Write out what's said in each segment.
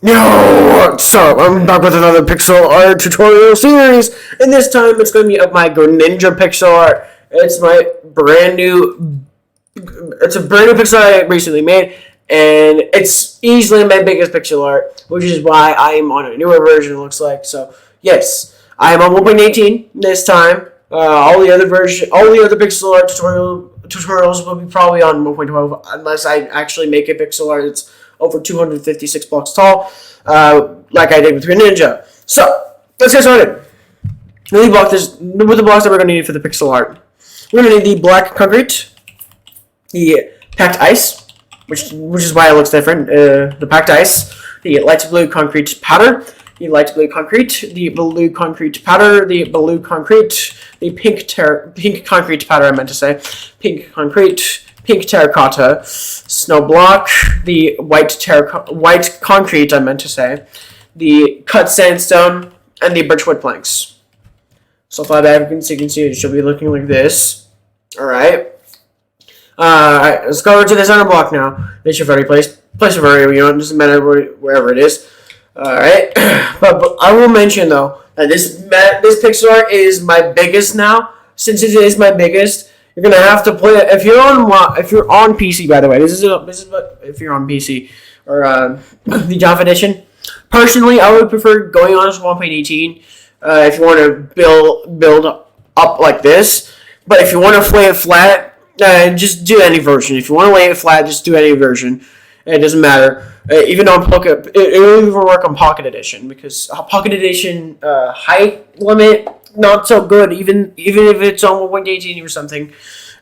Yo, so I'm back with another pixel art tutorial series, and this time it's going to be of my Greninja pixel art. It's my it's a brand new pixel art I recently made, and it's easily my biggest pixel art, which is why I am on a newer version, it looks like. So yes, I am on 1.18 this time. All the other pixel art tutorials will be probably on 1.12 unless I actually make a pixel art that's over 256 blocks tall, like I did with Greninja. So let's get started. With the blocks that we're going to need for the pixel art, we're going to need the black concrete, the packed ice, which is why it looks different. The packed ice, the light blue concrete powder, the light blue concrete, the blue concrete powder, the blue concrete, the pink concrete powder. I meant to say pink concrete, pink terracotta, snow block, the white concrete. I meant to say the cut sandstone, and the birchwood planks. So far, so you can see it should be looking like this. All right. Alright, let's go over to the center block now. This should already place it wherever you know. It doesn't matter wherever it is. Alright, but I will mention though that this pixel art is my biggest now. Since it is my biggest, you're gonna have to play it if you're on PC. By the way, this is if you're on PC or the Java edition. Personally, I would prefer going on as 1.18 if you want to build up like this. But if you want to play it flat, just do any version. If you want to lay it flat, just do any version. It doesn't matter. Even on Pocket, it will even work on Pocket Edition because Pocket Edition height limit not so good. Even if it's on 1.18 or something,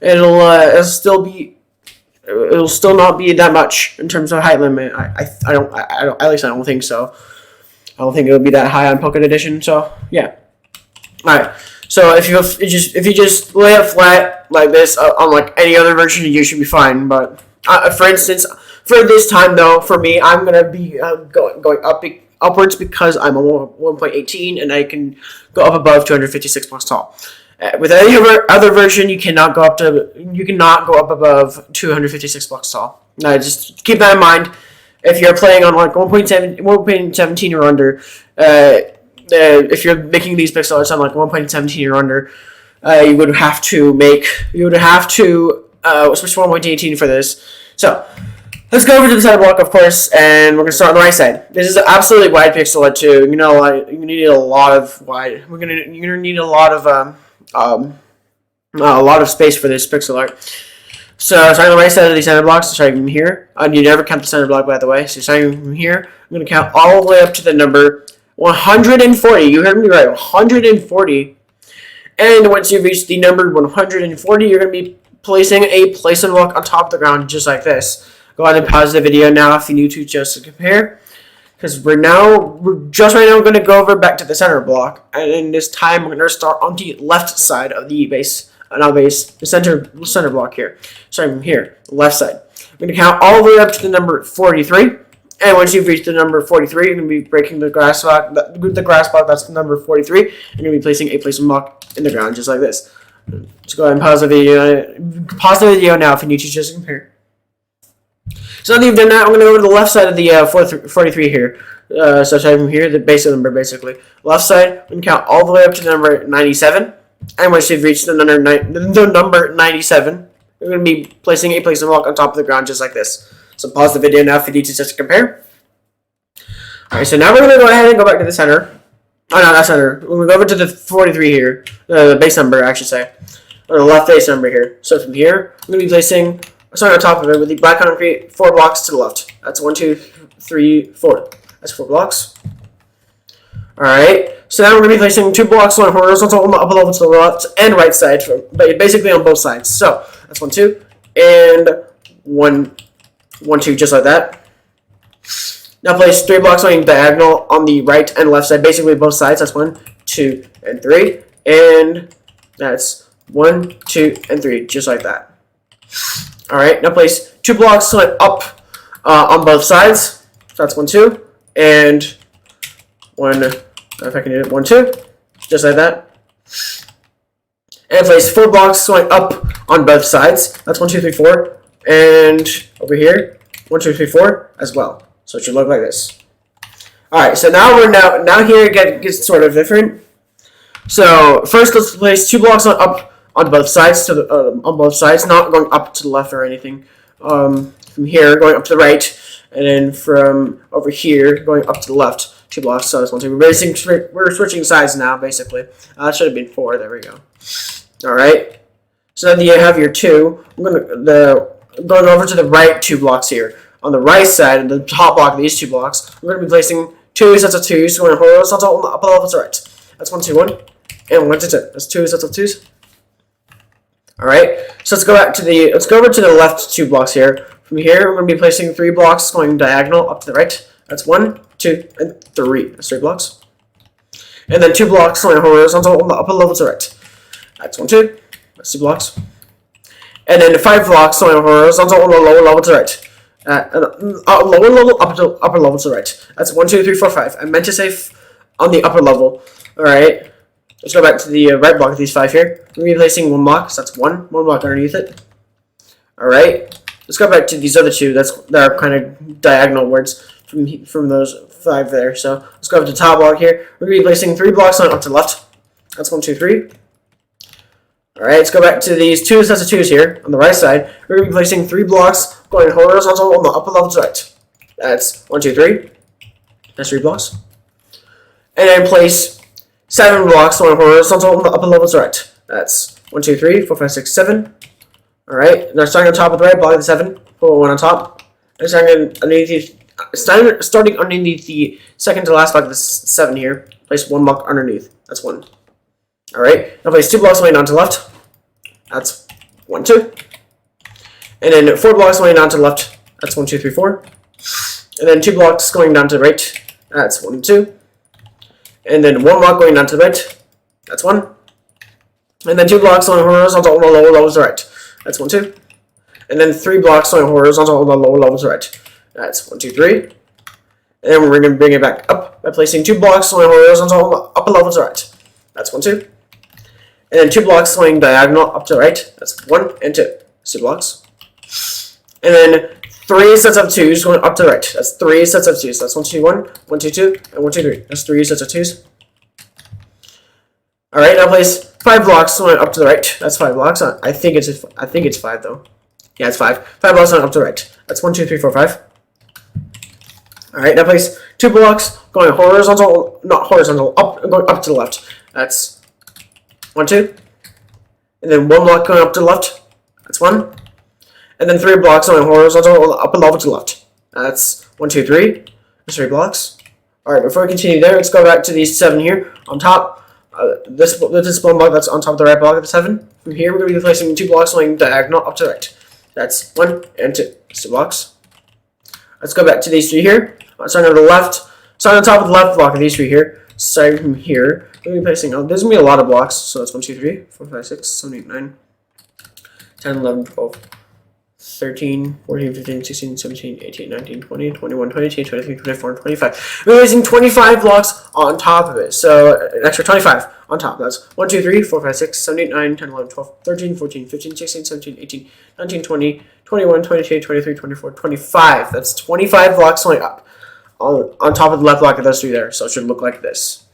it'll still not be that much in terms of height limit. I don't at least I don't think so. I don't think it'll be that high on Pocket Edition. So yeah. All right. So if you just lay it flat like this on like any other version, you should be fine. But for instance, for this time though, for me, I'm gonna be going upwards because I'm on 1.18 and I can go up above 256 blocks tall. With any other version, you cannot go up above 256 blocks tall. Now, just keep that in mind. If you're playing on like 1.17 or under, if you're making these pixel arts on like 1.17 or under, you would have to switch to 1.18 for this. So let's go over to the center block, of course, and we're gonna start on the right side. This is an absolutely wide pixel art too. You know, you need a lot of wide. You're gonna need a lot of space for this pixel art. So starting on the right side of the center blocks, starting from here. You never count the center block, by the way. So starting from here, I'm gonna count all the way up to the number 140. You heard me right, 140. And once you reach the number 140, you're gonna be placing a placement block on top of the ground, just like this. Go ahead and pause the video now if you need to, just to compare. Because we're just right now going to go over back to the center block, and in this time we're going to start on the left side of the base, the center block here. Starting from here, left side. We're going to count all the way up to the number 43, and once you've reached the number 43, you're going to be breaking the grass block. That's the number 43. You're going to be placing a placement block in the ground, just like this. So go ahead and pause the video. Pause the video now if you need to, just compare. So now that you've done that, I'm going to go over to the left side of the 43 here. So starting from here, the base of the number, basically. Left side, we can count all the way up to the number 97. And once you've reached the number 97, we're going to be placing a placement block on top of the ground, just like this. So pause the video now if you need to just compare. Alright, so now we're going to go ahead and go back to the center. Oh, no, not center. We're going to go over to the 43 here. The base number, I should say. Or the left base number here. So from here, I'm going to be placing... starting on top of it with the black concrete, 4 blocks to the left. That's 1, 2, 3, 4. That's 4 blocks. Alright, so now we're going to be placing 2 blocks on horizontal up level to the left and right side, basically on both sides. So that's 1, 2, and 1, 2, just like that. Now place 3 blocks on diagonal on the right and left side, basically both sides. That's 1, 2, and 3, and that's 1, 2, and 3, just like that. Alright, now place 2 blocks up on both sides. So that's 1, 2, and 1, if I can do it, 1, 2, just like that. And place 4 blocks up on both sides. That's 1, 2, 3, 4, and over here, 1, 2, 3, 4 as well. So it should look like this. All right, so now here it gets sort of different. So first, let's place 2 blocks on both sides on both sides, not going up to the left or anything. From here going up to the right, and then from over here going up to the left. 2 blocks. So that's 1, 2. We're switching sides now, basically. That should have been 4. There we go. All right. So then you have your 2. I'm going over to the right 2 blocks here. On the right side, of the top block of these 2 blocks, we're going to be placing 2 sets of 2s going horizontal on the upper level to the right. That's 1, 2, 1, and 1, 2, 2. That's 2 sets of 2s. All right. So let's go over to the left 2 blocks here. From here, we're going to be placing 3 blocks going diagonal up to the right. That's 1, 2, and 3. That's 3 blocks. And then 2 blocks going horizontal on the upper level to the right. That's 1, 2. That's 2 blocks. And then 5 blocks going horizontal on the lower level to the right. Lower level up to upper level to the right. That's 1, 2, 3, 4, 5. I meant to say on the upper level. All right. Let's go back to the right block of these 5 here. We're going to be placing 1 block. So that's 1 block underneath it. All right. Let's go back to these other 2. That are kind of diagonal words from those 5 there. So let's go up to the top block here. We're going to be placing 3 blocks on up to the left. That's 1, 2, 3. All right. Let's go back to these 2 sets of 2s here on the right side. We're going to be placing 3 blocks going horizontal on the upper level to the right. That's 1, 2, 3. That's 3 blocks. And then place 7 blocks going horizontal on the upper level to the right. That's 1, 2, 3, 4, 5, 6, 7. All right. Now starting on top of the right block, the 7. Put 1 on top. And starting underneath the second to last block of the 7 here. Place 1 block underneath. That's 1. All right. Now place 2 blocks going down to the left. That's 1, 2. And then 4 blocks going down to the left. That's 1, 2, 3, 4. And then 2 blocks going down to the right. That's 1, 2. And then 1 block going down to the right. That's 1. And then 2 blocks going horizontal on the lower level to the right. That's 1, 2. And then 3 blocks going horizontal on the lower level to the right. That's 1, 2, 3. And then we're going to bring it back up by placing 2 blocks going horizontal on the upper level to the right. That's 1, 2. And then 2 blocks going diagonal up to the right. That's 1 and 2. That's 2 blocks. And then 3 sets of 2s going up to the right. That's 3 sets of 2s. That's 1, 2, 1, 1, 2, 2, and 1, 2, 3. That's 3 sets of 2s. All right, now place 5 blocks going up to the right. That's 5 blocks. I think it's 5 though. Yeah, it's 5. 5 blocks going up to the right. That's 1, 2, 3, 4, 5. All right, now place 2 blocks going horizontal, not horizontal, going up to the left. That's 1, 2. And then 1 block going up to the left. That's 1. And then 3 blocks going horizontal on the upper level to the left. That's 1, 2, 3. That's 3 blocks. All right, before we continue there, let's go back to these 7 here on top. This one block that's on top of the right block of the 7. From here, we're going to be placing 2 blocks going diagonal up to the right. That's 1 and 2. That's 2 blocks. Let's go back to these 3 here. Starting on the left, starting on top of the left block of these 3 here. Starting from here, we're going to be placing, there's going to be a lot of blocks. So that's 1, 2, 3, 4, 5, 6, 7, 8, 9, 10, 11, 12. 13, 14, 15, 16, 17, 18, 19, 20, 21, 22, 23, 24, and 25. We're using 25 blocks on top of it. So an extra 25 on top. That's 1, 2, 3, 4, 5, 6, 7, 8, 9, 10, 11, 12, 13, 14, 15, 16, 17, 18, 19, 20, 21, 22, 23, 24, 25. That's 25 blocks going up on top of the left block of those 3 there. So it should look like this.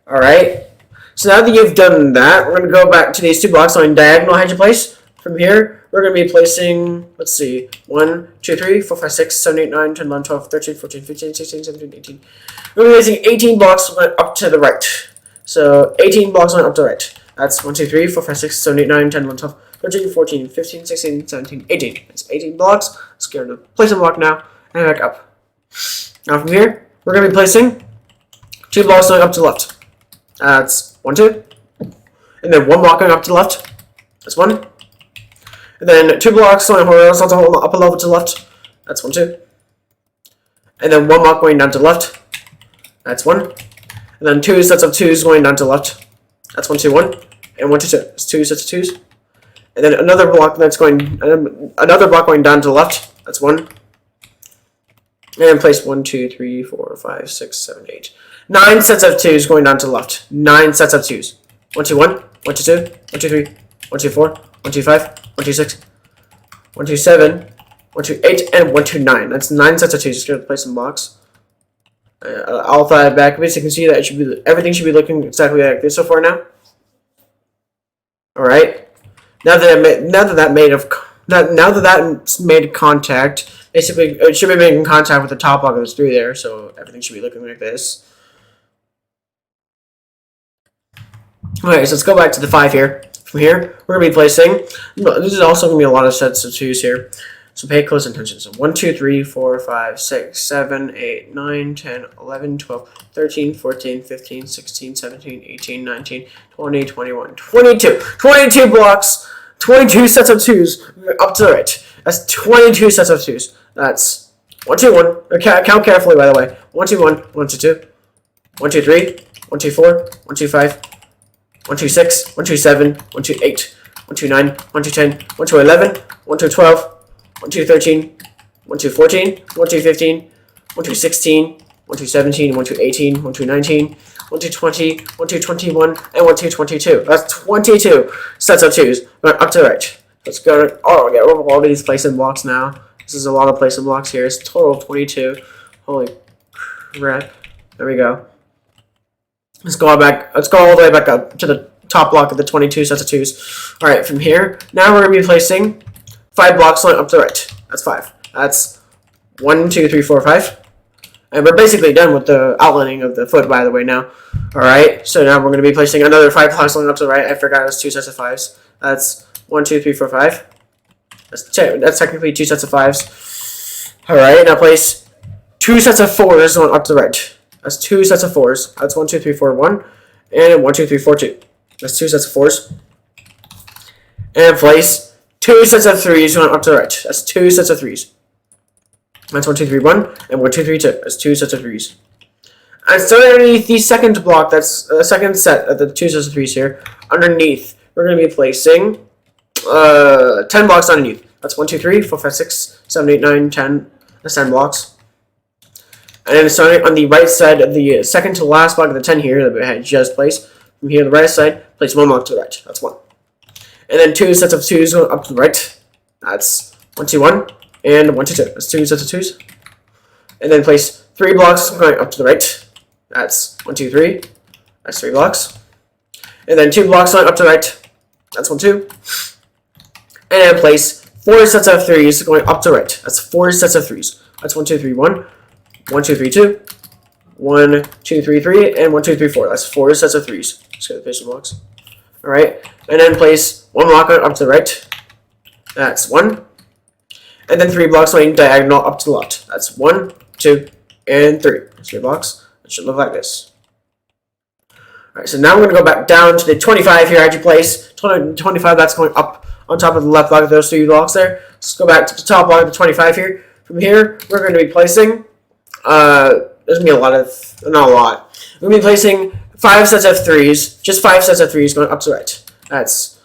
All right. So now that you've done that, we're going to go back to these 2 blocks on diagonal hedge in place. From here, we're going to be placing, let's see, 1, 2, 3, 4, 5, 6, 7, 8, 9, 10, 11, 12, 13, 14, 15, 16, 17, 18. We're going to be placing 18 blocks up to the right. So 18 blocks up to the right. That's 1, 2, 3, 4, 5, 6, 7, 8, 9, 10, 11, 12, 13, 14, 15, 16, 17, 18. That's 18 blocks. Let's go to place a block now and back up. Now from here, we're going to be placing 2 blocks going up to the left. That's 1, 2. And then 1 block going up to the left. That's 1. And then 2 blocks going horizontal on the upper level to the left. That's 1, 2. And then 1 block going down to the left. That's 1. And then 2 sets of 2s going down to the left. That's 1, 2, 1. And 1, 2, 2. That's 2 sets of 2s. And then another block going down to the left. That's 1. And place 1, 2, 3, 4, 5, 6, 7, 8. 9 sets of 2s going down to the left. 9 sets of 2s. 1, 2, 1. 1, 2, 2. 1, 2, 3. 1, 2, 4. 1, 2, 5, 1, 2, 6, 1, 2, 7, 1, 2, 8, and 1, 2, 9. That's 9 sets of 2s. Just gonna place some blocks. I'll fly it back. Basically, you can see that it should be everything should be looking exactly like this so far now. All right. Now that that's made contact, basically it should be making contact with the top block of this 3 there. So everything should be looking like this. Okay, so let's go back to the 5 here. From here, we're gonna be placing. This is also gonna be a lot of sets of 2s here. So pay close attention. So 1, 2, 3, 4, 5, 6, 7, 8, 9, 10, 11, 12, 13, 14, 15, 16, 17, 18, 19, 20, 21, 22. 22 blocks, 22 sets of 2s up to the right. That's 22 sets of 2s. That's 1, 2, 1. Count carefully, by the way. 1, 2, 1, 1, 2, 2, 1, 2, 3, 1, 2, 4, 1, 2, 5, 1, 2, 6, 1, 2, 7, 1, 2, 8, 1, 2, 9, 1, 2, 10, 1, 2, 11, 1, 2, 12, 1, 2, 13, 1, 2, 14, 1, 2, 15, 1, 2, 16, 1, 2, 17, 1, 2, 18, 1, 2, 19, 1, 2, 20, 1, 2, 21, and 1, 2, 22. That's 22 sets of 2s. Up to the right. Let's go to, oh, get over all these placement blocks now. This is a lot of placement blocks here. It's a total of 22. Holy crap. There we go. Let's go all the way back up to the top block of the 22 sets of 2s. Alright, from here, now we're going to be placing 5 blocks up to the right. That's 5. That's 1, 2, 3, 4, 5. And we're basically done with the outlining of the foot, by the way, now. Alright, so now we're going to be placing another 5 blocks up to the right. I forgot it was 2 sets of 5s. That's 1, 2, 3, 4, 5. That's technically 2 sets of 5s. Alright, now place 2 sets of 4s going up to the right. That's 2 sets of 4s. That's 1, 2, 3, 4, 1. And 1, 2, 3, 4, 2. That's 2 sets of 4s. And place 2 sets of 3s going up to the right. That's 2 sets of 3s. That's 1, 2, 3, 1. And 1, 2, 3, 2. That's 2 sets of 3s. And starting underneath the second block, that's the second set of the 2 sets of 3s here. Underneath, we're going to be placing 10 blocks underneath. That's 1, 2, 3, 4, 5, 6, 7, 8, 9, 10. That's 10 blocks. And then starting on the right side of the second to last block of the 10 here that we had just placed. From here to the right side, place 1 block to the right. That's 1. And then 2 sets of 2s going up to the right. That's 1, 2, 1. And 1, 2, 2. That's 2 sets of 2s. And then place 3 blocks going up to the right. That's 1, 2, 3. That's 3 blocks. And then 2 blocks going up to the right. That's 1, 2. And then place 4 sets of 3s going up to the right. That's 4 sets of 3s. That's 1, 2, 3, 1. 1, 2, 3, 2. 1, 2, 3, 3. And 1, 2, 3, 4. That's 4 sets of 3s. Just get the patient blocks. Alright. And then place 1 block up to the right. That's 1. And then 3 blocks going diagonal up to the left. That's 1, 2, and 3. 3 blocks. It should look like this. Alright, so now we're going to go back down to the 25 here. How'd you place? 25, that's going up on top of the left block of those 3 blocks there. Let's go back to the top block of the 25 here. From here, we're going to be placing, there's going to be a lot of, not a lot. We're going to be placing 5 sets of 3s, just 5 sets of 3s going up to the right. That's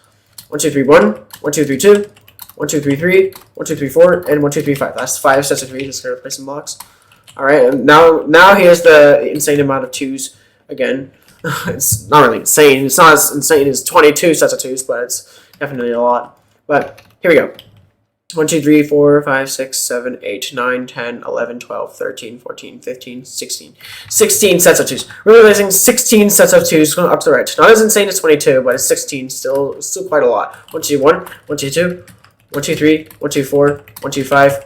1, 2, 3, 1, 1, 2, 3, 2, 1, 2, 3, 3, 1, 2, 3, 4, and 1, 2, 3, 5. That's 5 sets of 3s. Let's go place some blocks. Alright, and now here's the insane amount of 2s again. It's not really insane. It's not as insane as 22 sets of 2s, but it's definitely a lot. But here we go. 1, 2, 3, 4, 5, 6, 7, 8, 9, 10, 11, 12, 13, 14, 15, 16. 16 sets of 2s. We're realizing 16 sets of 2s going up to the right. Not as insane as 22, but it's 16. Still quite a lot. 1, 2, 1, 1, 2, 2, 1, 2, 3, 1, 2, 4, 1, 2, 5,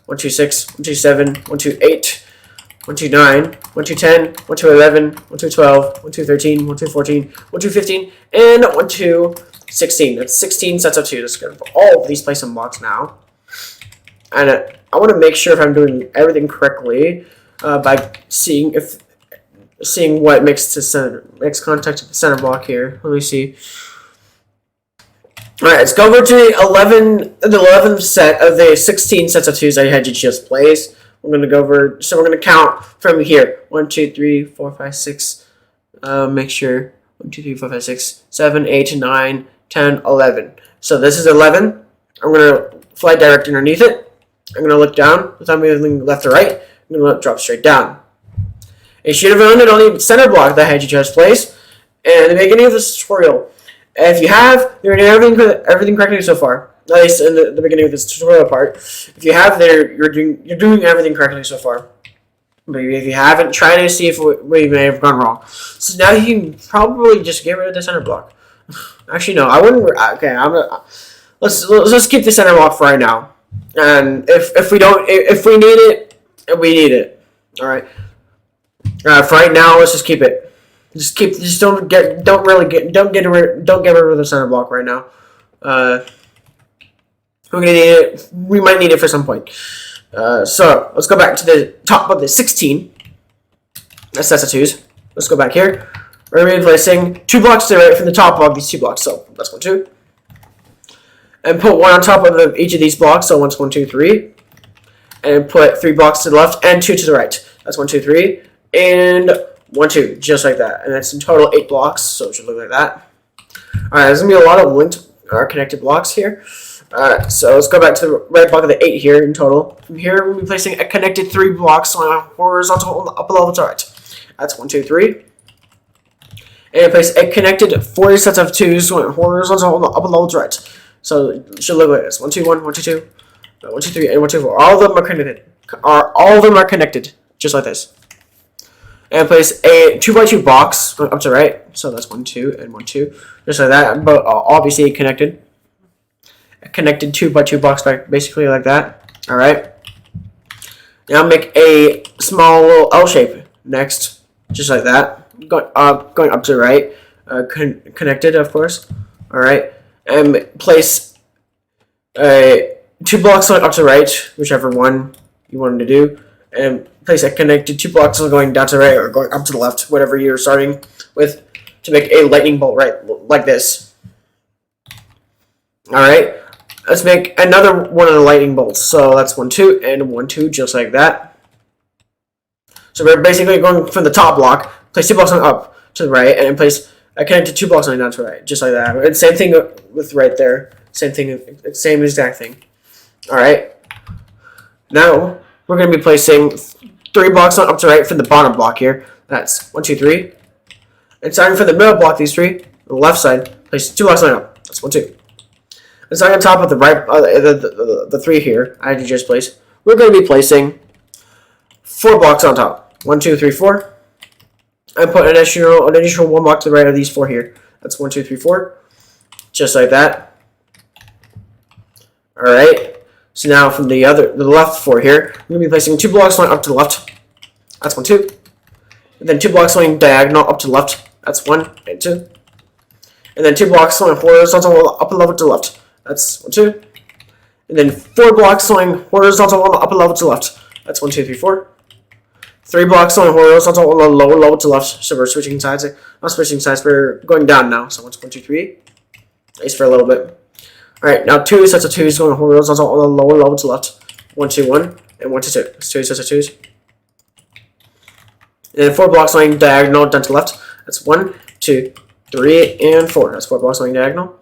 1, 2, 6, 1, 2, 7, 1, 2, 8, 1, 2, 9, 1, 2, 10, 1, 2, 11, 1, 2, 12, 1, 2, 13, 1, 2, 14, 1, 2, 15, and 1, 2, 16. That's 16 sets of 2s. Let's go for all of these placement blocks now. And I want to make sure if I'm doing everything correctly by seeing what makes contact to the center block here. Let me see. All right, let's go over to the 11th set of the 16 sets of 2s I had you just place. We're going to go over, so we're going to count from here. 1, 2, 3, 4, 5, 6. Make sure. 1, 2, 3, 4, 5, 6, 7, 8, 9, 10, 11. So this is 11. I'm going to fly direct underneath it. I'm going to look down without moving left or right. I'm going to let it drop straight down. It should have landed on the center block that I had you just placed. And at the beginning of this tutorial, if you have, you're doing everything correctly so far. At least in the beginning of this tutorial part. If you have, you're doing everything correctly so far. Maybe if you haven't, try to see if we may have gone wrong. So now you can probably just get rid of the center block. Actually, no, I wouldn't. Okay, let's keep the center block for right now. And if we don't, if we need it, we need it. All right. For right now, let's just keep it. Don't get rid of the center block right now. We're gonna need it. We might need it for some point. So let's go back to the top of the 16. That's the 2s. Let's go back here. We're going to be placing 2 blocks to the right from the top of these 2 blocks. So that's 1, 2. And put 1 on top of each of these blocks. So 1, 2, 3. And put 3 blocks to the left and 2 to the right. That's 1, 2, 3. And 1, 2. Just like that. And that's in total 8 blocks. So it should look like that. Alright, there's going to be a lot of linked or connected blocks here. Alright, so let's go back to the right block of the 8 here in total. From here, we'll be placing a connected 3 blocks on a horizontal on the upper level to the right. That's 1, 2, 3. And place a connected 4 sets of 2s on horizontal on the upper level to the right. So it should look like this. 1, 2, 1, 1, 2, 2, 1, 2, 3, and 1, 2, 4. All of them are connected. All of them are connected, just like this. And place a 2x2 box up to the right. So that's 1, 2, and 1, 2. Just like that, but obviously connected. Connected 2x2 box back basically like that. Alright. Now make a small little L shape next, just like that. Going up to the right. Connected, of course. Alright. And place 2 blocks up to the right, whichever one you wanted to do. And place a connected 2 blocks going down to the right or going up to the left, whatever you're starting with, to make a lightning bolt right like this. Alright. Let's make another one of the lightning bolts. So that's 1, 2, and 1, 2, just like that. So we're basically going from the top block, place 2 blocks on up to the right, and then place a connected 2 blocks on down to the right, just like that. And same thing with right there. Same exact thing. Alright. Now, we're going to be placing 3 blocks on up to the right from the bottom block here. That's 1, 2, 3. And starting from the middle block, these 3, on the left side, place 2 blocks on up. That's 1, 2. And starting on top of the right, the 3 here, I had to just place. We're going to be placing 4 blocks on top. 1, 2, 3, 4. And put an additional 1 block to the right of these 4 here. That's 1, 2, 3, 4. Just like that. Alright. So now from the left 4 here, we're going to be placing 2 blocks going up to the left. That's 1, 2. And then 2 blocks going diagonal up to the left. That's 1 and 2. And then 2 blocks going horizontal upper level to the left. That's 1, 2. And then 4 blocks going horizontal on the upper level to the left. That's 1, 2, 3, 4. 3 blocks going horizontal on the lower level to the left. So we're switching sides. Not switching sides, we're going down now. So 1, 2, 3. Nice for a little bit. Alright, now 2 sets of 2s going horizontal on the lower level to the left. 1, 2, 1, and 1, 2, 2. That's 2 sets of 2s. And then 4 blocks going diagonal down to the left. That's 1, 2, 3, and 4. That's 4 blocks going diagonal.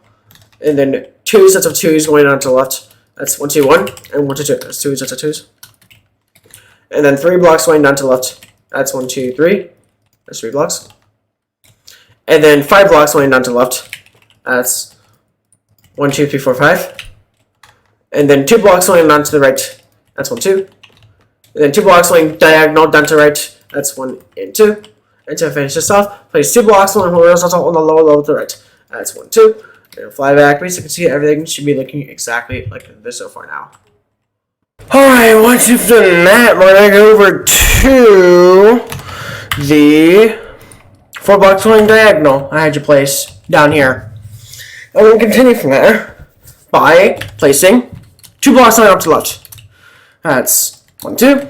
And then 2 sets of 2s going down to the left. That's 1, 2, 1, and 1, 2, 2. That's 2 sets of 2s. And then 3 blocks going down to the left. That's 1, 2, 3. That's 3 blocks. And then 5 blocks going down to the left. That's 1, 2, 3, 4, 5. And then 2 blocks going down to the right. That's 1, 2. And then 2 blocks going diagonal down to the right. That's 1 and 2. And to finish this off, place 2 blocks going horizontal on the lower level to the right. That's 1, 2. And fly back. Basically, you can see everything should be looking exactly like this so far now. Alright, once you've done that, we're going to go over to the 4 blocks going diagonal I had you place down here. And we're going to continue from there by placing 2 blocks going up to the left. That's 1, 2.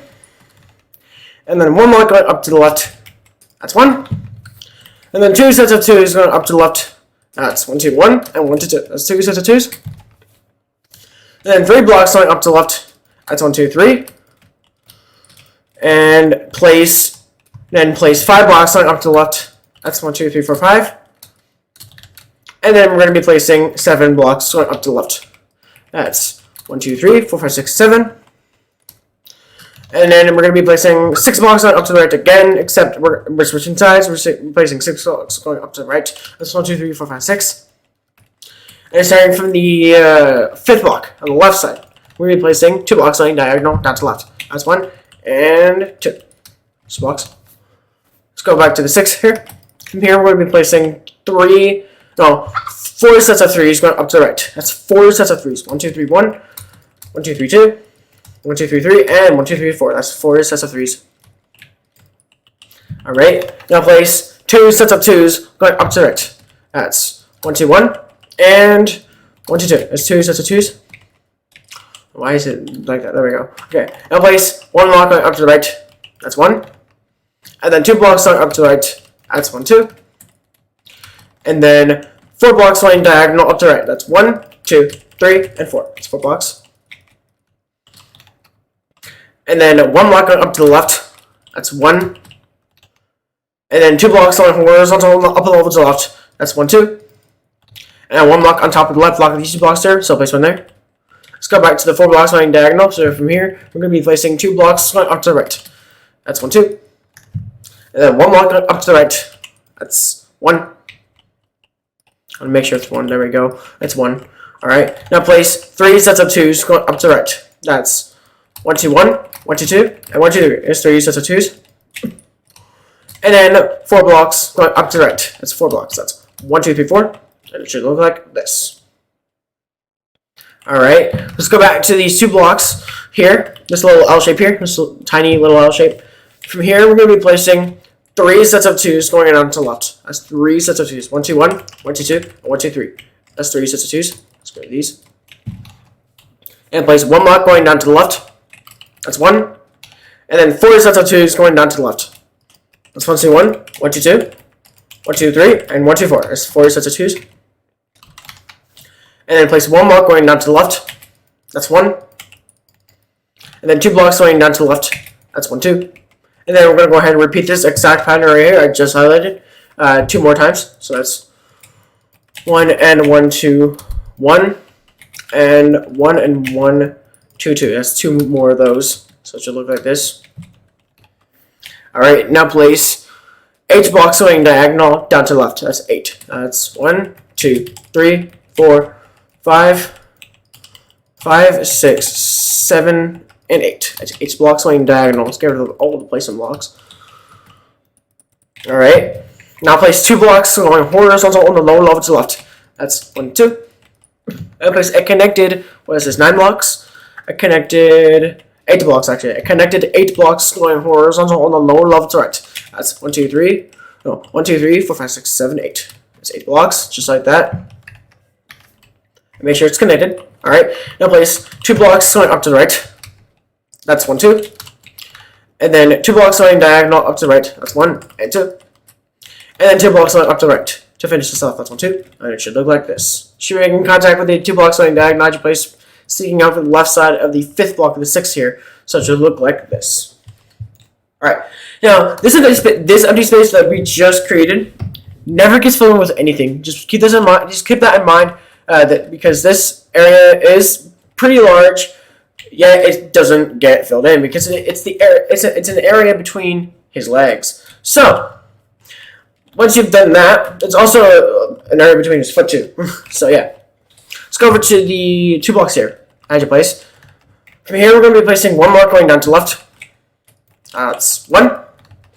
And then 1 block going up to the left. That's 1. And then 2 sets of 2s going up to the left. That's 1, 2, 1, and 1, 2, 2. That's 2 sets of 2s. And then 3 blocks going up to the left. That's 1, 2, 3. And place 5 blocks going up to the left. That's 1, 2, 3, 4, 5. And then we're going to be placing 7 blocks going up to the left. That's 1, 2, 3, 4, 5, 6, 7. And then we're going to be placing 6 blocks going up to the right again, except we're switching sides. We're placing 6 blocks going up to the right. That's 1, 2, 3, 4, 5, 6. And starting from the 5th block on the left side, we're going to be placing 2 blocks going diagonal down to the left. That's 1 and 2. Just blocks. Let's go back to the 6 here. From here, we're going to be placing 4 sets of 3s going up to the right. That's 4 sets of 3s. 1, 2, 3, 1. 1, 2, 3, 2. 1, 2, 3, 3. And 1, 2, 3, 4. That's 4 sets of 3s. Alright. Now place 2 sets of 2s going up to the right. That's 1, 2, 1. And 1, 2, 2. That's 2 sets of 2s. Why is it like that? There we go. Okay. Now place 1 block going up to the right. That's 1. And then 2 blocks going up to the right. That's 1, 2. And then 4 blocks going diagonal up to the right. That's 1, 2, 3, and 4. That's 4 blocks. And then 1 block going up to the left. That's 1. And then 2 blocks going horizontal up the level to the left. That's 1, 2. And 1 block on top of the left block of these 2 blocks there. So place 1 there. Let's go back to the 4 blocks going diagonal. So from here, we're going to be placing 2 blocks going up to the right. That's 1, 2. And then 1 block going up to the right. That's 1. I want to make sure it's 1. There we go. That's 1. Alright. Now place 3 sets of 2s going up to the right. That's 1, 2, 1, 1, 2, 2, and 1, 2, 3. There's 3 sets of 2s. And then 4 blocks going up to the right. That's 4 blocks. That's 1, 2, 3, 4. And it should look like this. Alright, let's go back to these 2 blocks here. This little L shape here. This little, tiny little L shape. From here, we're going to be placing 3 sets of 2s going on to the left. That's 3 sets of 2s. 1, 2, 1, 1, 2, 2, and 1, 2, 3. That's 3 sets of 2s. Let's go to these. And place 1 block going down to the left. That's 1. And then 4 sets of 2s going down to the left. That's 1, 2, 1, 1, 2, 2, 1, 2, 3, and 1, 2, 4. That's 4 sets of 2s. And then place 1 block going down to the left. That's 1. And then 2 blocks going down to the left. That's 1, 2. And then we're going to go ahead and repeat this exact pattern right here I just highlighted 2 more times. So that's 1 and 1, 2, 1. And 1 and 1, 2, 2. That's 2 more of those. So it should look like this. Alright, now place 8 blocks going diagonal down to the left. That's 8. That's 1, 2, 3, 4, 5, 6, 7, and 8. That's 8 blocks going diagonal. Let's get rid of all the placement blocks. Alright. Now place 2 blocks going horizontal on the lower level to the left. That's 1, 2. And place a connected, what is this, 9 blocks? A connected, 8 blocks actually. A connected 8 blocks going horizontal on the lower level to the right. That's 1, 2, 3. No, 1, 2, 3, 4, 5, 6, 7, 8. That's 8 blocks, just like that. Make sure it's connected. Alright, now place 2 blocks going up to the right. That's 1, 2. And then 2 blocks going diagonal up to the right. That's 1 and 2. And then 2 blocks going up to the right. To finish this off, that's 1, 2. And it should look like this. Should be making contact with the 2 blocks going diagonal. You place sticking out from the left side of the 5th block of the 6th here. So it should look like this. Alright, now this empty space that we just created never gets filled in with anything. Just keep this in mind. Just keep that in mind. That because this area is pretty large, yet it doesn't get filled in because it's an area between his legs. So once you've done that, it's also an area between his foot too. So yeah, let's go over to the 2 blocks here. As you place from here, we're going to be placing 1 block going down to the left. That's 1,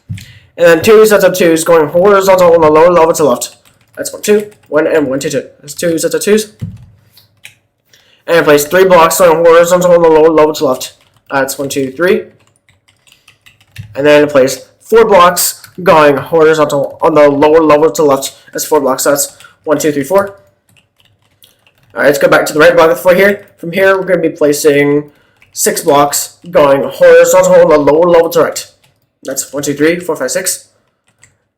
and then 2 sets of 2s going horizontal on the lower level to the left. That's 1, 2, 1, and 1, 2, 2. That's 2 sets of 2s. And place 3 blocks going horizontal on the lower level to the left. That's 1, 2, 3. And then place 4 blocks going horizontal on the lower level to the left. That's 4 blocks. That's 1, 2, 3, 4. Alright, let's go back to the right block of the 4 here. From here, we're going to be placing 6 blocks going horizontal on the lower level to the right. That's 1, 2, 3, 4, 5, 6.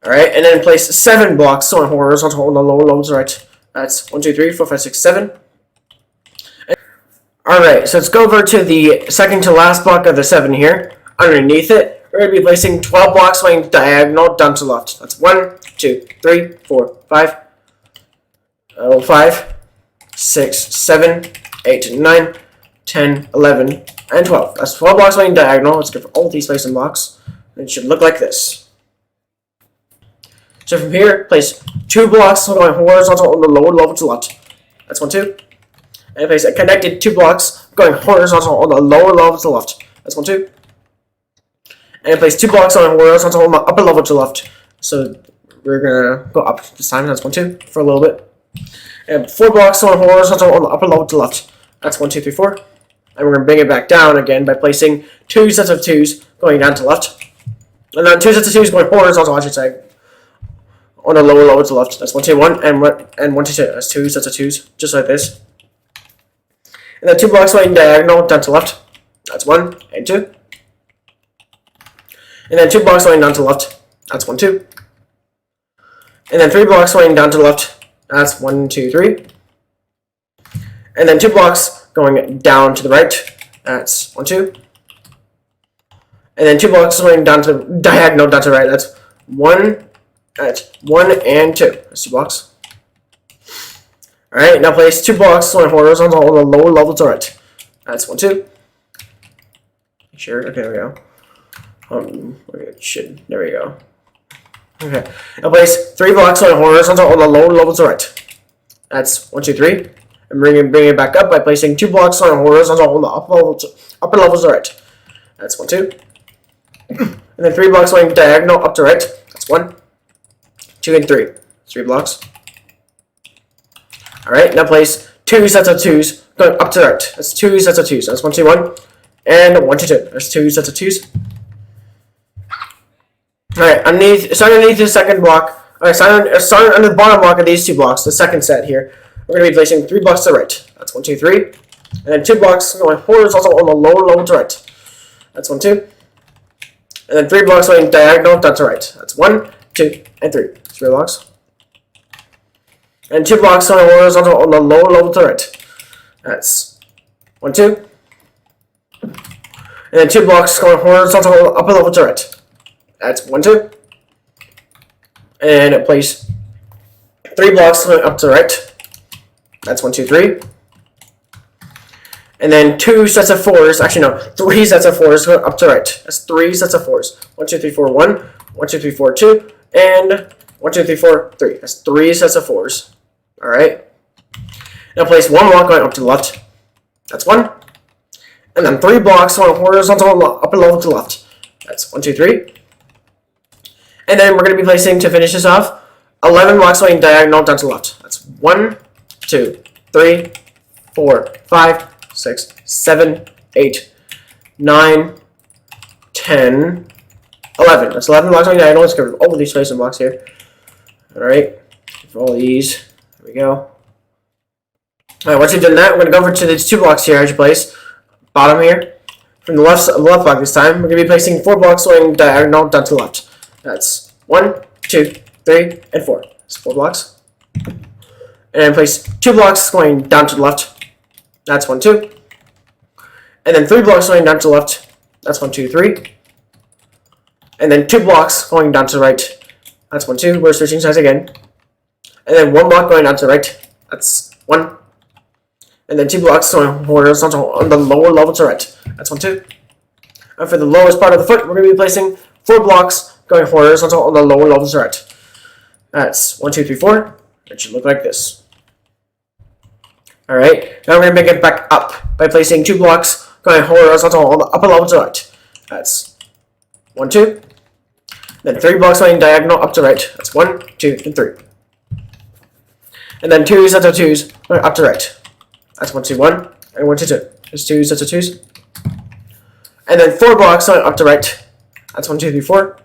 Alright, and then place 7 blocks going horizontal on the lower level to the right. That's 1, 2, 3, 4, 5, 6, 7. Alright, so let's go over to the second to last block of the 7 here. Underneath it, we're going to be placing 12 blocks going diagonal down to the left. That's 1, 2, 3, 4, 5, 5, 6, 7, 8, 9, 10, 11, and 12. That's 12 blocks going diagonal. Let's go for all these placement blocks. It should look like this. So from here, place 2 blocks going horizontal on the lower level to the left. That's 1, 2. And place a connected 2 blocks going horizontal on the lower level to the left. That's 1, 2. And place 2 blocks on horizontal on the upper level to the left. So we're gonna go up this time. That's 1, 2 for a little bit. And 4 blocks on horizontal on the upper level to the left. That's 1, 2, 3, 4. And we're gonna bring it back down again by placing 2 sets of 2s going down to the left. And then 2 sets of 2s going horizontal, I should say, on the lower level to the left. That's 1, 2, 1, and 1, 2, 2. That's 2 sets of 2s, just like this. And then 2 blocks going diagonal down to the left. That's 1 and 2. And then 2 blocks going down to the left. That's 1, 2. And then 3 blocks going down to the left. That's 1, 2, 3. And then 2 blocks going down to the right. That's 1, 2. And then 2 blocks going down to the diagonal down to the right. That's 1. That's 1 and 2. That's 2 blocks. Alright, now place 2 blocks on horizontal on the lower level to the right. That's 1, 2. Sure. Okay, there we go. There we go. Okay. Now place 3 blocks on horizontal on the lower level to the right. That's 1, 2, 3. And bring it back up by placing 2 blocks on horizontal on the upper level to the right. That's 1, 2. And then 3 blocks going diagonal up to right. That's 1, 2, and 3. 3 blocks. Alright, now place 2 sets of 2s going up to the right. That's 2 sets of 2s. That's 1, 2, 1. And 1, 2, 2. That's 2 sets of 2s. Alright, starting underneath the second block. Alright, starting under the bottom block of these 2 blocks, the second set here, we're going to be placing 3 blocks to the right. That's 1, 2, 3. And then 2 blocks going horizontal on the lower level to the right. That's 1, 2. And then 3 blocks going diagonal down to the right. That's 1, 2, and 3. 3 blocks. And 2 blocks going horizontal on the lower level to the right. That's 1, 2. And then 2 blocks going horizontal on the upper level to the right. That's 1, 2. And place 3 blocks going up to the right. That's 1, 2, 3. And then 2 sets of 4s. Actually, no, 3 sets of 4s going up to the right. That's 3 sets of 4s. 1, 2, 3, 4, 1. 1, 2, 3, 4, 2. And 1, 2, 3, 4, 3. That's 3 sets of 4s. Alright. Now place 1 block going up to the left. That's 1. And then 3 blocks going horizontal on the upper level to the left. That's 1, 2, 3. And then we're going to be placing, to finish this off, 11 blocks going diagonal down to the left. That's 1, 2, 3, 4, 5, 6, 7, 8, 9, 10, 11. That's 11 blocks going diagonal. Let's go over all of these placement blocks here. Alright. For all of these. There we go. Alright, once you've done that, we're going to go over to these 2 blocks here as you place. Bottom here. From the left block this time, we're going to be placing 4 blocks going diagonal down to the left. That's 1, 2, 3, and 4. That's 4 blocks. And place 2 blocks going down to the left. That's 1, 2. And then 3 blocks going down to the left. That's 1, 2, 3. And then 2 blocks going down to the right. That's 1, 2. We're switching sides again. And then 1 block going down to the right. That's 1. And then 2 blocks going horizontal on the lower level to the right. That's 1, 2. And for the lowest part of the foot, we're going to be placing 4 blocks going horizontal on the lower level to the right. That's 1, 2, 3, 4. It should look like this. Alright, now we're going to make it back up by placing 2 blocks going horizontal on the upper level to the right. That's 1, 2. Then 3 blocks going diagonal up to the right. That's 1, 2, and 3. And then 2 sets of 2s going up to the right. That's 1, 2, 1, and 1, 2, 2. There's 2 sets of 2s. And then 4 blocks going up to the right. That's 1, 2, 3, 4.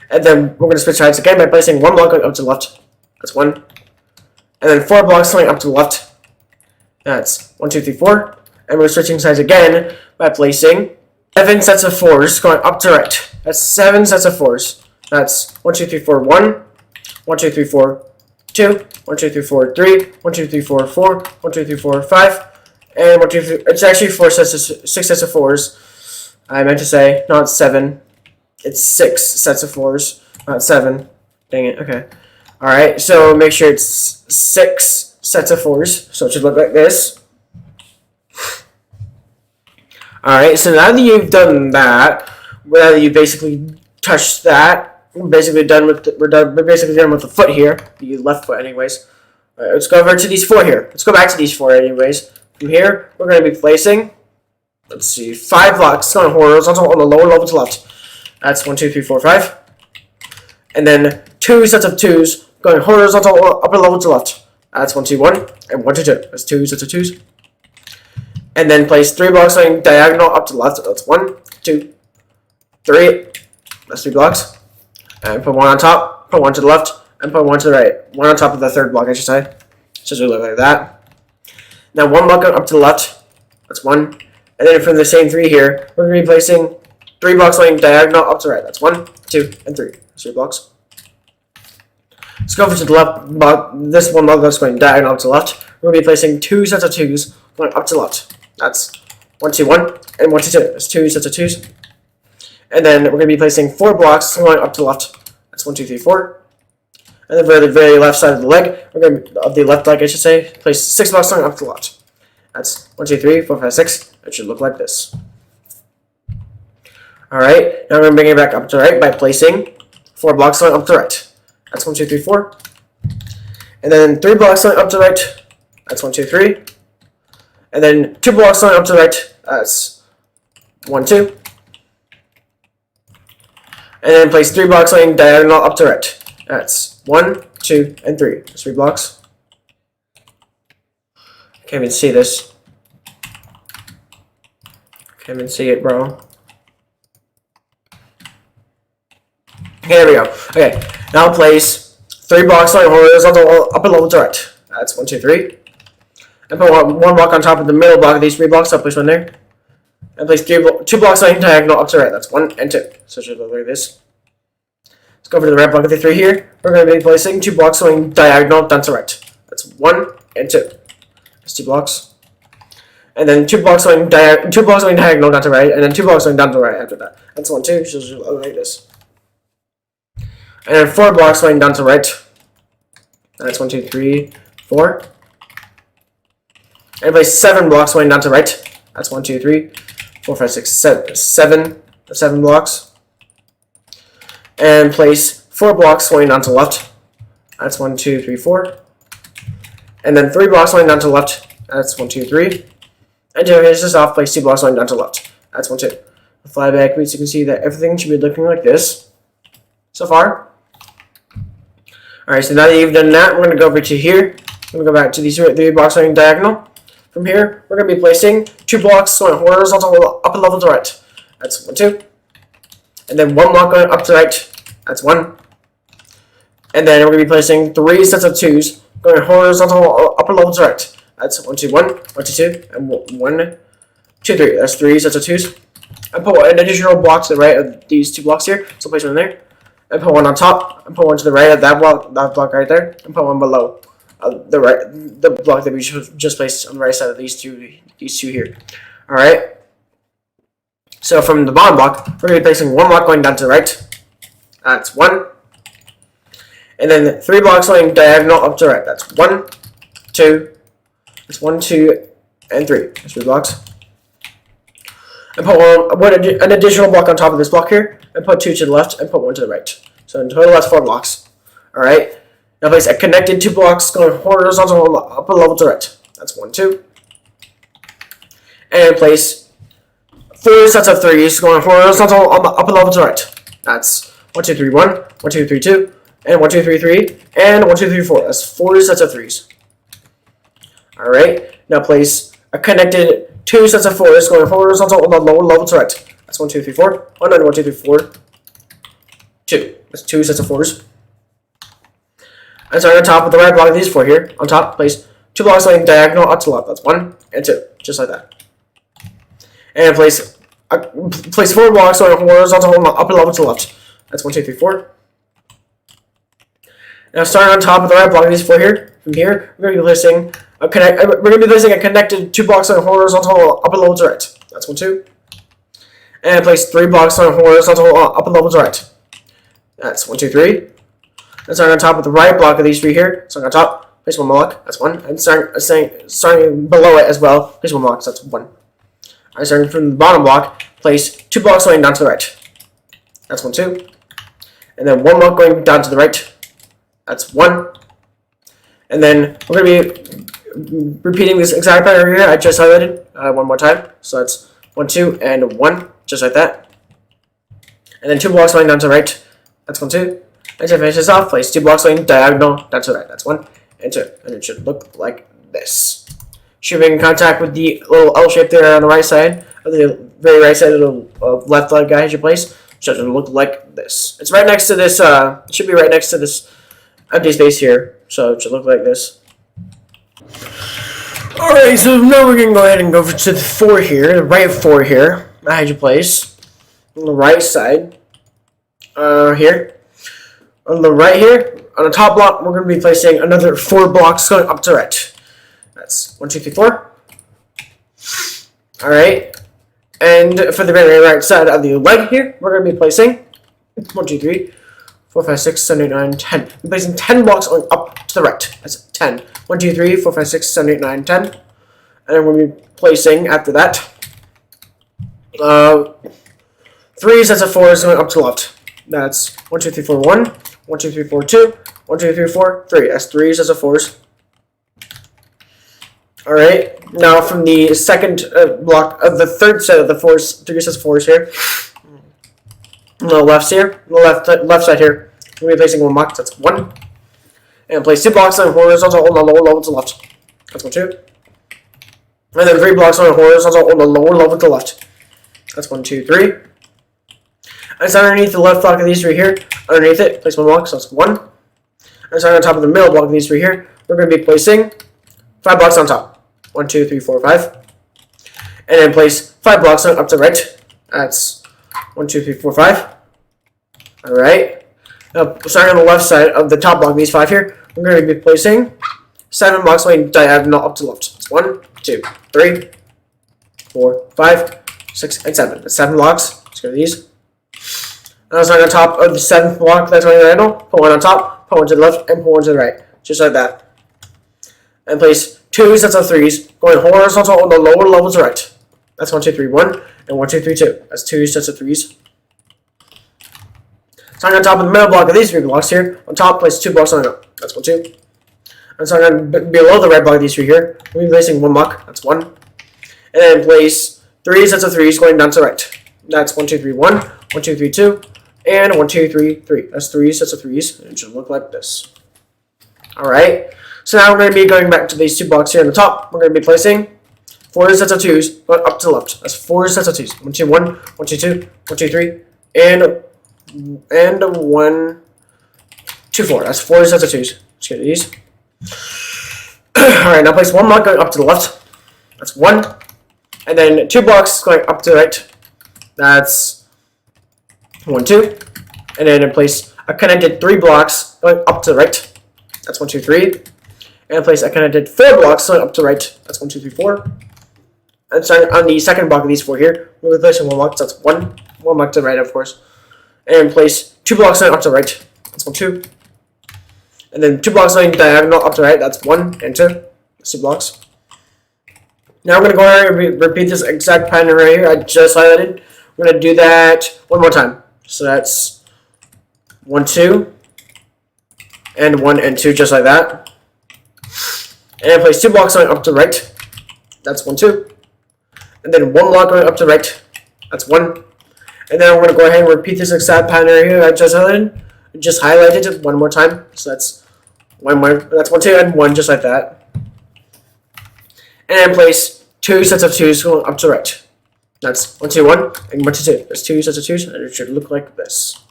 And then we're going to switch sides again by placing 1 block going up to the left. That's 1. And then 4 blocks going up to the left. That's 1, 2, 3, 4. And we're switching sides again by placing 7 sets of 4s going up to the right. That's 7 sets of 4s. That's 1, 2, 3, 4, 1. 1, 2, 3, 4, 2. 1, 2, 3, 4, 3. 1, 2, 3, 4, 4. 1, 2, 3, 4, 5. And 1, 2, 3. It's actually 6 sets of 4s. I meant to say, not 7. It's 6 sets of 4s, not 7. Dang it, okay. Alright, so make sure it's 6 sets of 4s, so it should look like this. Alright, so now that you've done that, now that you basically touched that, we're basically done with the foot here, the left foot anyways. Alright, let's go over to these 4 here. Let's go back to these 4 anyways. From here, we're going to be placing, let's see, 5 blocks going horizontal on the lower level to left. That's 1, 2, 3, 4, 5. And then 2 sets of 2s going horizontal upper level to left. That's 1, 2, 1, and 1, 2, 2. That's 2 sets of 2s. And then place 3 blocks going diagonal up to the left. That's 1, 2, 3. That's 3 blocks. And put 1 on top, put 1 to the left, and put 1 to the right. 1 on top of the third block, I should say. Just look like that. Now 1 block up to the left. That's 1. And then from the same 3 here, we're going to be placing 3 blocks going diagonal up to the right. That's 1, 2, and 3. 3 blocks. Let's go over to the left block. This one block that's going diagonal up to the left. We're going to be placing 2 sets of 2s going up to the left. That's 1, 2, 1, and 1, 2, 2. That's 2 sets of 2s. And then we're going to be placing 4 blocks going up to the left. That's 1, 2, 3, 4. And then for the very left side of the leg, we're going to, of the left leg, I should say, place 6 blocks going up to the left. That's 1, 2, 3, 4, 5, 6. It should look like this. Alright, now we're going to bring it back up to the right by placing 4 blocks going up to the right. That's 1, 2, 3, 4. And then 3 blocks going up to the right. That's 1, 2, 3. And then 2 blocks going up to the right. That's 1, 2. And then place 3 blocks going diagonal up to the right. That's 1, 2, and 3. That's 3 blocks. Can't even see this. Can't even see it, bro. Okay, there we go. Okay, now place 3 blocks going horizontal upper level to right. That's 1, 2, 3. And put 1 block on top of the middle block of these 3 blocks. I'll place 1 there. And place 2 blocks going diagonal up to right. That's 1 and 2. So it should look like this. Let's go over to the right block of the 3 here. We're going to be placing 2 blocks going diagonal down to right. That's 1 and 2. That's 2 blocks. And then 2 blocks going diagonal down to right, and then 2 blocks going down to right after that. That's 1, 2. So it should look like this. And then 4 blocks going down to right. That's 1, 2, 3, 4. And place 7 blocks going down to right. That's 1, 2, 3, 4, 5, 6, 7. 7 blocks. And place 4 blocks going down to the left. That's 1, 2, 3, 4. And then 3 blocks going down to the left. That's 1, 2, 3. And to finish this off, place 2 blocks going down to the left. That's 1, 2. Fly backwards, you can see that everything should be looking like this so far. Alright, so now that you've done that, we're going to go over to here. We're going to go back to these 3 blocks going diagonal. From here, we're going to be placing 2 blocks going horizontal upper level to right. That's 1, 2. And then 1 block going up to the right. That's 1. And then we're going to be placing 3 sets of 2s going horizontal upper level to right. That's 1, 2, 1, 1, 2, 2, and 1, 2, 3. That's 3 sets of 2s. And put an additional block to the right of these 2 blocks here. So place 1 there. And put 1 on top. And put 1 to the right of that block right there. And put 1 below the block that we just placed on the right side of these two here. All right. So from the bottom block, we're going to be placing 1 block going down to the right. That's 1. And then 3 blocks going diagonal up to the right. That's 1, 2. That's 1, 2, and 3. That's 3 blocks. And put an additional block on top of this block here, and put 2 to the left, and put 1 to the right. So in total, that's 4 blocks. All right. Now place a connected 2 blocks going horizontal on the upper level to the right. That's 1, 2. And place 4 sets of 3s going horizontal on the upper level to the right. That's 1, 2, 3, 1, 1, 2, 3, 2, and 1, 2, 3, 3, and 1, 2, 3, 4. That's 4 sets of 3s. All right. Now place a connected 2 sets of 4s going horizontal on the lower level to the right. That's 1, 2, 3, 4. 1, 1, 2, 3, 4. 2. That's 2 sets of 4s. And so on top of the right block of these 4 here, on top, place 2 blocks going diagonal up to the left. That's 1 and 2, just like that. And place 4 blocks going horizontal on the upper level to the left. That's 1, 2, 3, 4. Now starting on top of the right block of these 4 here, from here, we're going to be placing a connected 2 blocks going horizontal upper level to the right. That's 1, 2. And place 3 blocks going horizontal upper level to the right. That's 1, 2, 3. And starting on top of the right block of these 3 here, starting on top, place 1 block, that's 1. And starting below it as well, place 1 block, so that's 1. And starting from the bottom block, place 2 blocks going down to the right. That's 1, 2. And then 1 block going down to the right. That's 1. And then we're going to be repeating this exact pattern here I just highlighted one more time. So that's 1, 2, and 1, just like that. And then 2 blocks going down to the right. That's 1, 2. And to finish this off, place 2 blocks going diagonal down to the right. That's 1 and 2. And it should look like this. Should be in contact with the little L shape there on the right side, or the very right side of the left leg guy as you place. Should look like this. It's right next to this. It should be right next to this empty space here. So it should look like this. Alright, so now we're going to go ahead and go to the 4 here, the right 4 here. I had you place on the right side. Here. On the right here, on the top block, we're going to be placing another 4 blocks going up to right. That's 1, 2, 3, 4. Alright. And for the very right side of the leg here, we're going to be placing 1, 2, 3, 4, 5, 6, 7, 8, 9, 10. We're placing 10 blocks going up to the right. That's 10. 1, 2, 3, 4, 5, 6, 7, 8, 9, 10. And then we'll be placing, after that, 3 sets of 4s going up to the left. That's 1, 2, 3, 4, 1, 1, 2, 3, 4, 2, 1, 2, 3, 4, 3. That's 3 sets of 4s. Alright, now from the second block of the third set of the 4s, 3 sets of 4s here, on the left here, left side here, we'll be placing 1 block, that's 1. And place 2 blocks on horizontal on the lower level to the left. That's 1, 2. And then 3 blocks on horizontal on the lower level to the left. That's 1, 2, 3. And so underneath the left block of these 3 here, underneath it, place 1 block, so that's 1. And so on top of the middle block of these 3 here, we're going to be placing 5 blocks on top. 1, 2, 3, 4, 5. And then place 5 blocks on up to the right. That's 1, 2, 3, 4, 5. Alright. Now, starting on the left side of the top block of these 5 here, we're going to be placing 7 blocks going diagonal up to the left. That's 1, 2, 3, 4, 5, 6, and 7. That's 7 blocks. Let's go to these. Now starting on top of the 7th block that's going diagonal, put 1 on top, put 1 to the left, and put 1 to the right. Just like that. And place 2 sets of 3s going horizontal on the lower level to the right. That's 1, 2, 3, 1, and 1, 2, 3, 2. That's 2 sets of 3s. Starting on top of the middle block of these 3 blocks here, on top, place 2 blocks on it. That's 1, 2. And starting on below the red block of these 3 here, we'll be placing 1 block. That's 1. And then place 3 sets of 3s going down to the right. That's 1, 2, 3, 1, 1, 2, 3, 2, and 1, 2, 3, 3. That's 3 sets of 3s, and it should look like this. Alright. So now we're going to be going back to these 2 blocks here on the top. We're going to be placing 4 sets of 2s going up to the left. That's 4 sets of 2s. 1, 2, 1, 1, 2, 2, 1, 2, 3, and 1, 2, 4. That's 4 sets of 2s. Let's get these. Alright, now place 1 block going up to the left. That's 1. And then 2 blocks going up to the right. That's 1, 2. And then place a connected 3 blocks going up to the right. That's 1, 2, 3. And place I kind of did 4 blocks going up to the right. That's 1, 2, 3, 4. And starting on the second block of these 4 here, we'll be placing 1 block. So that's 1 block to the right, of course. And place 2 blocks going up to the right. That's 1, 2. And then 2 blocks going diagonal up to the right. That's 1 and 2. That's 2 blocks. Now I'm going to go ahead and repeat this exact pattern right here I just highlighted. We're going to do that 1 more time. So that's 1, 2. And 1 and 2, just like that. And then place 2 blocks going up to the right. That's 1, 2. And then 1 block going up to the right. That's 1. And then I'm going to go ahead and repeat this exact pattern right here I just highlighted. Just highlighted it 1 more time. So that's 1 more. That's 1, 2, and 1, just like that. And then place 2 sets of 2s going up to the right. That's 1, 2, 1, and 1, 2, 2. There's 2 sets of 2s, and it should look like this.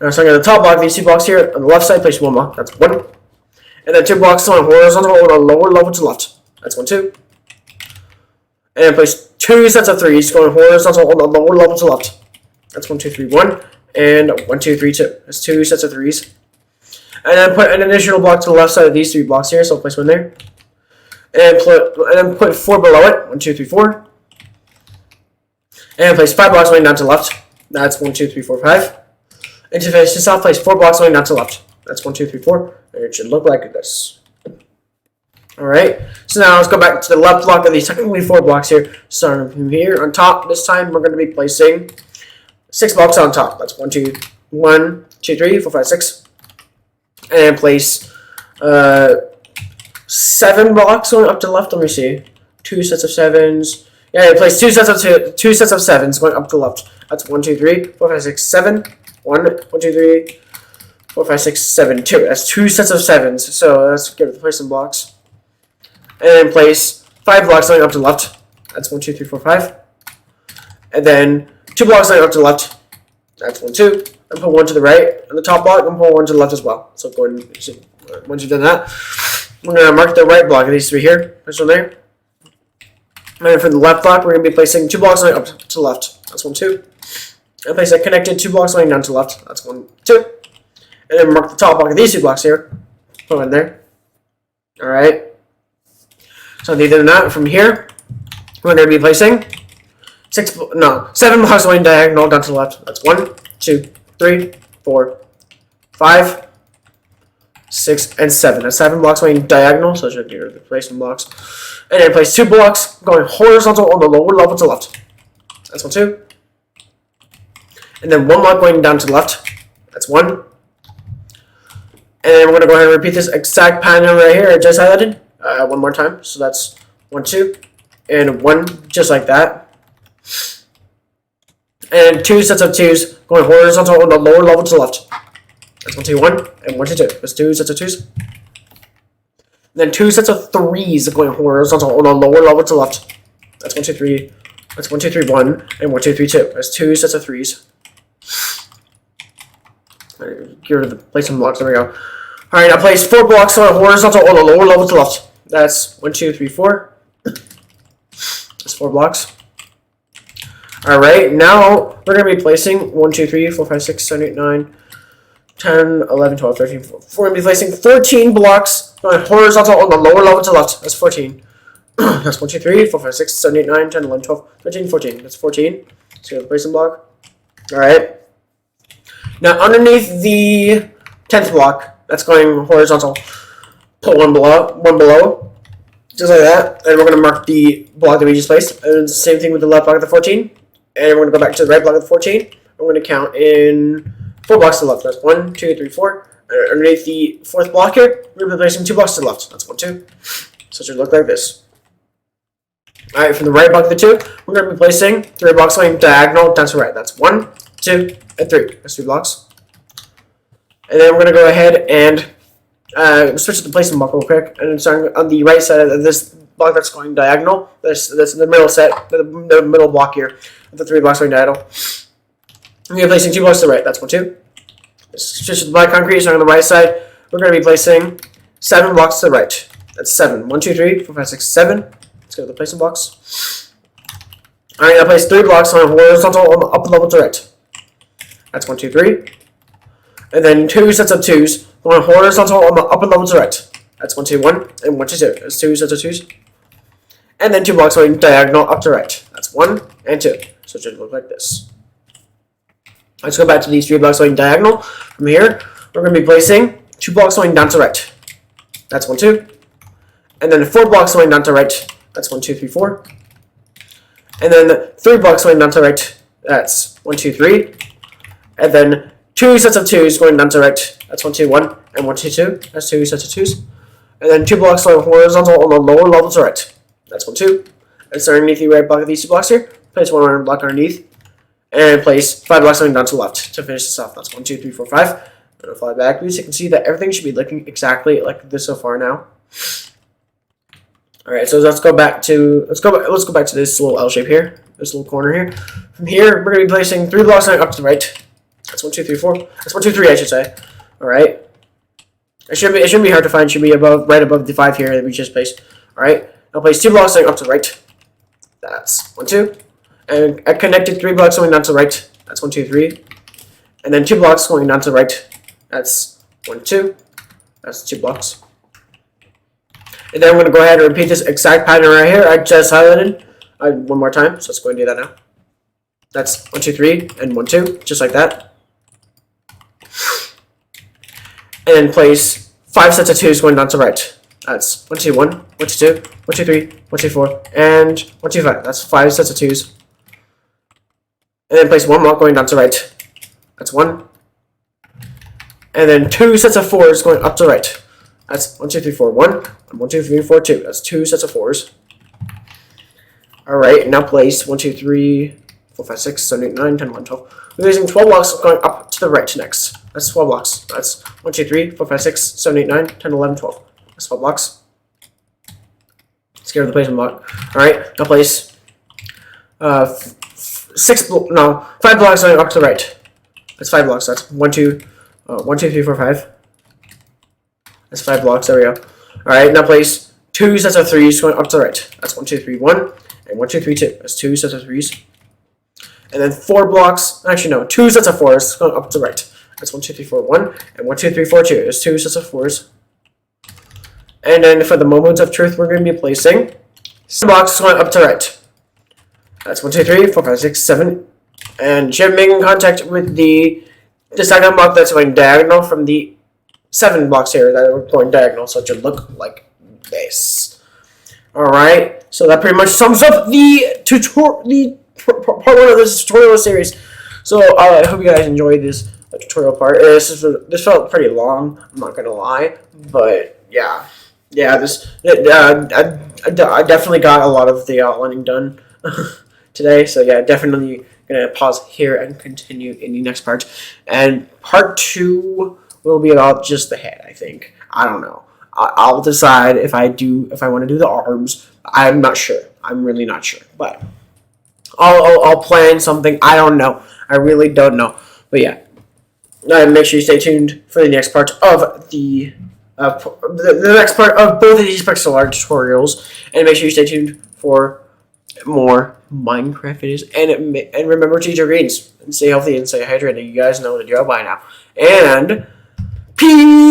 Now starting on the top block, these 2 blocks here on the left side, place 1 block. That's 1. And then 2 blocks on horizontal on the lower level to the left. That's 1, 2. And then place 2 sets of 3s going horizontal on the lower level to the left. That's 1, 2, 3, 1, and 1, 2, 3, 2. That's 2 sets of 3s. And then put an additional block to the left side of these 3 blocks here. So place 1 there. And then put 4 below it. 1, 2, 3, 4. And place 5 blocks going down to the left. That's 1, 2, 3, 4, 5. And to finish this off, place 4 blocks going down to the left. That's 1, 2, 3, 4. And it should look like this. Alright, so now let's go back to the left block of these technically 4 blocks here. Starting from here on top, this time we're going to be placing 6 blocks on top. That's 1, 2, 3, 4, 5, 6. And place 7 blocks going up to the left. Let me see. 2 sets of 7s. Yeah, you place two sets of sevens going up to the left. That's 1, 2, 3, 4, 5, 6, 7. 1, 1, 2, 3, 4, 5, 6, 7, 2. That's two sets of sevens. So let's place some blocks. And then place 5 blocks going up to the left. That's 1, 2, 3, 4, 5. And then 2 blocks going up to the left. That's 1, 2. And put 1 to the right. And the top block, and put 1 to the left as well. So go ahead and, once you've done that, we're going to mark the right block of these 3 here. This one there. And then for the left block, we're going to be placing 2 blocks going up to the left. That's 1, 2. And place a connected 2 blocks going down to the left. That's 1, 2. And then mark the top block of these 2 blocks here. Put them in there. Alright. So if you did that from here, we're going to be placing 7 blocks going diagonal down to the left. That's 1, 2, 3, 4, 5, 6, and 7. That's 7 blocks going diagonal, so should be placing blocks. And then place 2 blocks going horizontal on the lower level to the left. That's 1, 2. And then 1 block going down to the left. That's 1. And then we're going to go ahead and repeat this exact pattern right here I just highlighted one more time. So that's 1, 2, and 1, just like that. And 2 sets of 2s going horizontal on the lower level to the left. That's 1, 2, 1, and 1, 2, 2. That's 2 sets of 2s. And then 2 sets of 3s going horizontal on the lower level to the left. That's 1, 2, 3. That's 1, 2, 3, 1, and 1, 2, 3, 2. That's 2 sets of 3s. Get rid of the place some blocks. There we go. Alright, now place 4 blocks on horizontal on the lower level to the left. That's 1, 2, 3, 4. That's 4 blocks. Alright, now we're going to be placing 1, 2, 3, 4, 5, 6, 7, 8, 9, 10, 11, 12, 13, 14. We're going to be placing 14 blocks going horizontal on the lower level to the left. That's 14. That's 1, 2, 3, 4, 5, 6, 7, 8, 9, 10, 11, 12, 13, 14. That's 14. So place some block. Alright. Now underneath the 10th block, that's going horizontal, put one below, just like that. And we're going to mark the block that we just placed. And it's the same thing with the left block of the 14. And we're going to go back to the right block of the 14. And we're going to count in 4 blocks to the left. That's 1, 2, 3, 4. And underneath the 4th block here, we're going to be placing 2 blocks to the left. That's 1, 2. So it should look like this. Alright, from the right block of the 2, we're going to be placing 3 blocks going diagonal down to right. That's 1, 2, and 3. That's 3 blocks. And then we're going to go ahead and switch to the placement block real quick. And starting on the right side of this block that's going diagonal, that's the middle set, the middle block here, of the 3 blocks going diagonal. We're going to be placing 2 blocks to the right. That's 1, 2. Switch to the black concrete, starting on the right side, we're going to be placing 7 blocks to the right. That's 7. 1, 2, 3, 4, 5, 6, 7. Let's go to the placement blocks. Alright, now place 3 blocks on horizontal on the upper level to the right. That's 1, 2, 3. And then 2 sets of 2s going horizontal on the upper level to the right. That's 1, 2, 1, and 1, 2, 2. That's 2 sets of 2s. And then 2 blocks going diagonal up to the right. That's 1 and 2. So it should look like this. Let's go back to these 3 blocks going diagonal. From here, we're going to be placing 2 blocks going down to the right. That's 1, 2. And then 4 blocks going down to the right. That's 1, 2, 3, 4. And then 3 blocks going down to the right. That's 1, 2, 3. And then 2 sets of 2s going down to the right. That's 1, 2, 1, and 1, 2, 2. That's 2 sets of 2s. And then 2 blocks going horizontal on the lower level to the right. That's 1, 2. And so underneath the right block of these 2 blocks here, place 1 block underneath. And place 5 blocks going down to the left to finish this off. That's 1, 2, 3, 4, 5. I'm going to fly back. So you can see that everything should be looking exactly like this so far now. Alright, so let's go back to this little L shape here. This little corner here. From here, we're going to be placing 3 blocks going up to the right. That's 1, 2, 3, 4. That's 1, 2, 3, I should say. Alright. It shouldn't be hard to find. It should be right above the 5 here that we just placed. Alright. I'll place 2 blocks going up to the right. That's 1, 2. And I connected 3 blocks going down to the right. That's 1, 2, 3. And then 2 blocks going down to the right. That's 1, 2. That's 2 blocks. And then I'm going to go ahead and repeat this exact pattern right here I just highlighted one more time. So let's go and do that now. That's 1, 2, 3, and 1, 2, just like that. And then place 5 sets of 2s going down to the right. That's 1, 2, 1, 1, 2, 2, 1, 2, 3, 1, 2, 4, and 1, 2, 5. That's 5 sets of 2s. And then place 1 block going down to the right. That's 1. And then 2 sets of 4s going up to the right. That's 1, 2, 3, 4, 1, and 1, 2, 3, 4, 2. That's 2 sets of 4s. Alright, now place 1, 2, 3, 4, 5, 6, 7, 8, 9, 10, 11, 12. We're using 12 blocks going up to the right next. That's 12 blocks. That's 1, 2, 3, 4, 5, 6, 7, 8, 9, 10, 11, 12. That's 12 blocks. Let's get rid of the placement block. Alright, now place 5 blocks going up to the right. That's 5 blocks. That's 1, 2, 3, 4, 5. That's 5 blocks. There we go. Alright, now place 2 sets of 3s going up to the right. That's 1, 2, 3, 1, and 1, 2, 3, 2. That's 2 sets of 3s. And then 4 blocks. Actually, no, 2 sets of 4s going up to the right. That's 1, 2, 3, 4, 1, and 1, 2, 3, 4, 2. There's 2 sets of 4s. And then for the moment of truth, we're going to be placing 7 blocks going up to the right. That's 1, 2, 3, 4, 5, 6, 7. And Jim making contact with the second block that's going diagonal from the 7 blocks here that are going diagonal, so it should look like this. Alright, so that pretty much sums up the part 1 of this tutorial series. So I hope you guys enjoyed this tutorial part. This felt pretty long, I'm not gonna lie, but yeah, I definitely got a lot of the outlining done today. So yeah, definitely gonna pause here and continue in the next part. And part 2 will be about just the head. I think. I don't know. I'll decide if I want to do the arms. I'm not sure. I'm really not sure, but I'll plan something. I don't know. I really don't know. But yeah, make sure you stay tuned for the next part of the next part of both of these pixel art tutorials, and make sure you stay tuned for more Minecraft videos. And remember to eat your greens and stay healthy and stay hydrated. You guys know the drill by now. And peace.